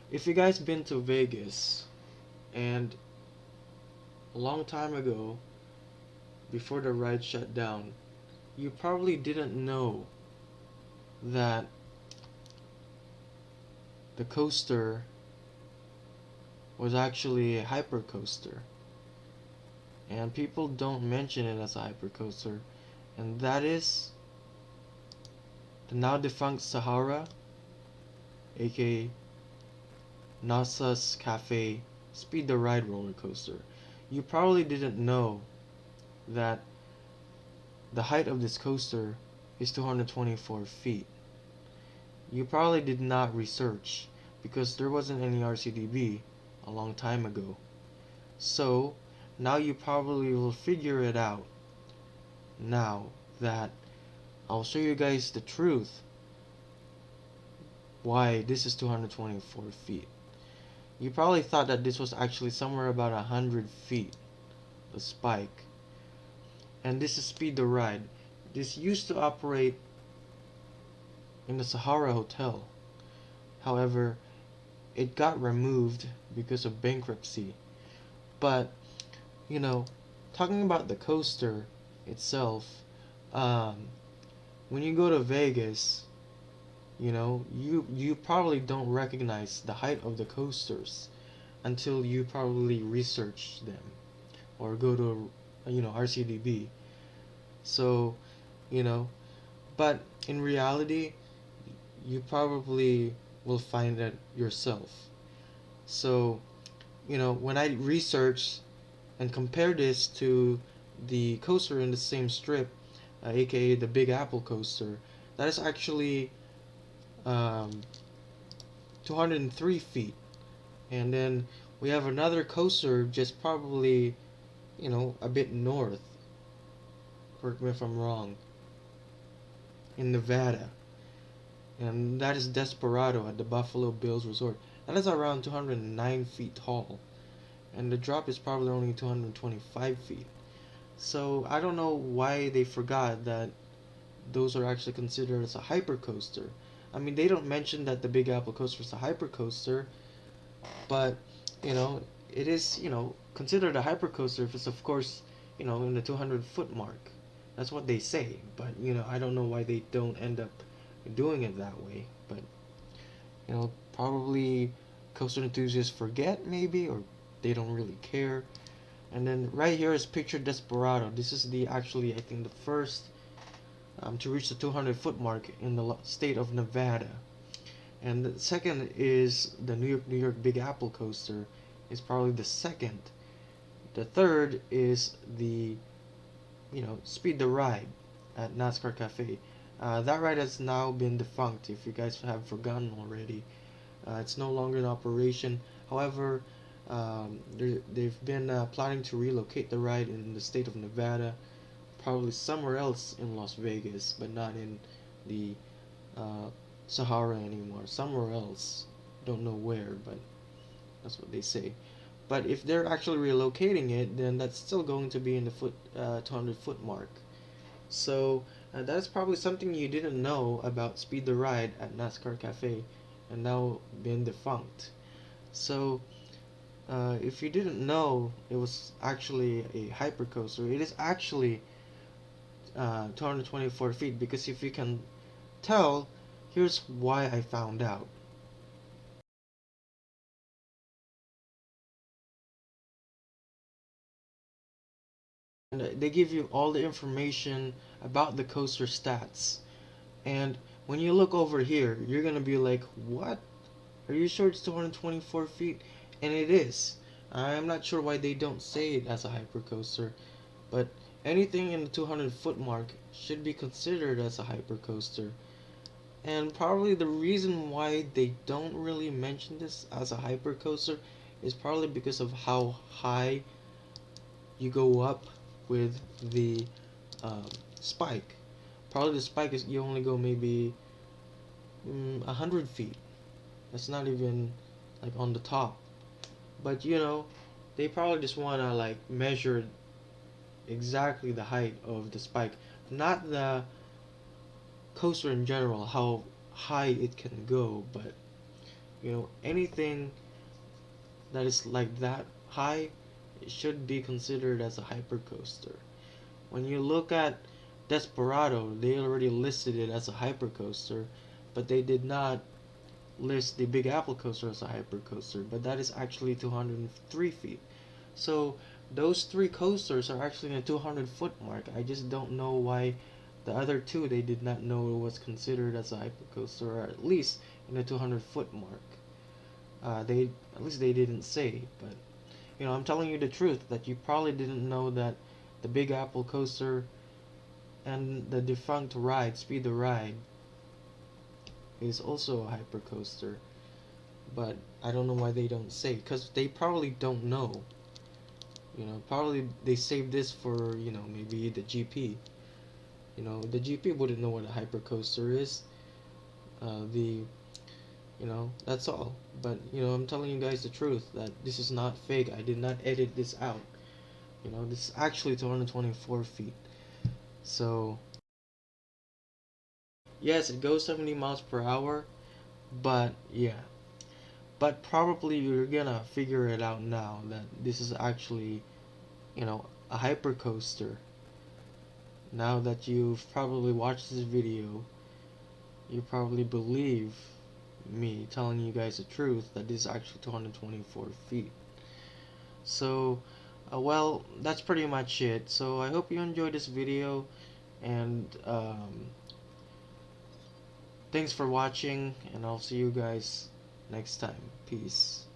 If you guys been to Vegas, and a long time ago, before the ride shut down, you probably didn't know that the coaster was actually a hypercoaster. And people don't mention it as a hypercoaster, and that is the now defunct Sahara, aka NASA's Cafe Speed the Ride roller coaster. You probably didn't know that the height of this coaster is 224 feet. You probably did not research because there wasn't any RCDB a long time ago. So, now you probably will figure it out now that I'll show you guys the truth why this is 224 feet. You probably thought that this was actually somewhere about 100 feet, the spike. And this is Speed the Ride. This used to operate in the Sahara Hotel. However, it got removed because of bankruptcy. But, you know, talking about the coaster itself, um, when you go to Vegas, you probably don't recognize the height of the coasters until you probably research them or go to RCDB. So, you know, but in reality, you probably will find it yourself. So, when I researched and compare this to the coaster in the same strip, aka the Big Apple coaster, that is actually um, 203 feet. And then we have another coaster just probably, a bit north, correct me if I'm wrong, in Nevada. And that is Desperado at the Buffalo Bills Resort. That is around 209 feet tall. And the drop is probably only 225 feet. So I don't know why they forgot that those are actually considered as a hypercoaster. I mean, they don't mention that the Big Apple coaster is a hypercoaster, but it is considered a hypercoaster if it's of course in the 200-foot mark. That's what they say, but I don't know why they don't end up doing it that way. But probably coaster enthusiasts forget maybe, or they don't really care. And then right here is picture Desperado. This is the actually I think the first to reach the 200-foot mark in the state of Nevada. And the second is the New York Big Apple coaster, is probably the second. The third is the Speed the Ride at Nascar Cafe. That ride has now been defunct. If you guys have forgotten already, it's no longer in operation. However, they've been planning to relocate the ride in the state of Nevada, probably somewhere else in Las Vegas, but not in the uh, Sahara anymore. Somewhere else. Don't know where, but that's what they say. But if they're actually relocating it, then that's still going to be in the 200-foot mark. So that's probably something you didn't know about Speed the Ride at NASCAR Cafe, and now been defunct. So if you didn't know it was actually a hypercoaster, it is actually 224 feet, because if you can tell, here's why I found out. And they give you all the information about the coaster stats. And when you look over here, you're gonna be like, what? Are you sure it's 224 feet? And it is. I'm not sure why they don't say it as a hypercoaster, but anything in the 200-foot mark should be considered as a hypercoaster. And probably the reason why they don't really mention this as a hypercoaster is probably because of how high you go up with the um, spike. Probably the spike is you only go maybe 100 feet. That's not even like on the top. But they probably just wanna like measure exactly the height of the spike, not the coaster in general, how high it can go, but anything that is like that high, it should be considered as a hypercoaster. When you look at Desperado, they already listed it as a hypercoaster, but they did not list the Big Apple coaster as a hypercoaster, but that is actually 203 feet. So those three coasters are actually in the 200-foot mark. I just don't know why the other two they did not know it was considered as a hypercoaster, or at least in the 200-foot mark. They at least they didn't say, but I'm telling you the truth that you probably didn't know that the Big Apple coaster and the Defunct ride, Speed the Ride, is also a hypercoaster. But I don't know why they don't say, because they probably don't know. Probably they saved this for maybe the GP. The GP wouldn't know what a hypercoaster is. The that's all. But I'm telling you guys the truth that this is not fake. I did not edit this out. This is actually 224 feet. So yes, it goes 70 miles per hour, but yeah. But probably you're gonna figure it out now that this is actually, a hypercoaster. Now that you've probably watched this video, you probably believe me telling you guys the truth that this is actually 224 feet. So, well, that's pretty much it. So I hope you enjoyed this video, and thanks for watching, and I'll see you guys next time. Peace.